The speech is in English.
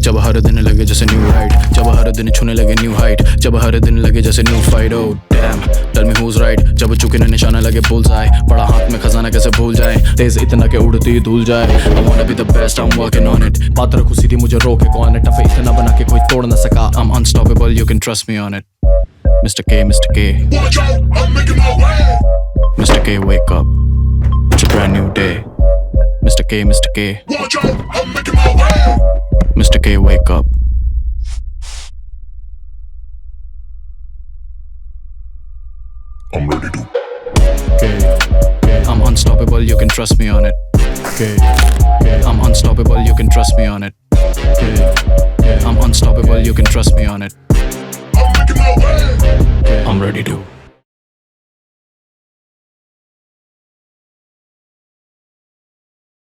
जब हर दिन लगे जैसे न्यू राइड, जब हर दिन छूने लगे न्यू हाइट, जब हर दिन लगे जैसे new fight. Oh damn, tell me who's right. जब चुके न निशाना लगे bullseye, पड़ा हाथ में खजाना कैसे भूल जाए, तेज इतना के उड़ती ही धूल जाए. I wanna be the best, I'm working on it. बात रखूं सीधी मुझे रोके कौन है, टफे इतना बना के कोई तोड़ न सका. I'm unstoppable, you can trust me on it. Mr. K, Mr. K. Watch out, I'm making my way. Mr. K, wake up. It's a brand new day. Mr. K, Mr. K. Watch out, I'm making my way. Mr. K, wake up. I'm ready to. K. I'm unstoppable, you can trust me on it. K. I'm unstoppable, you can trust me on it. K. I'm unstoppable, you can trust me on it. I'm making my way. I'm ready to.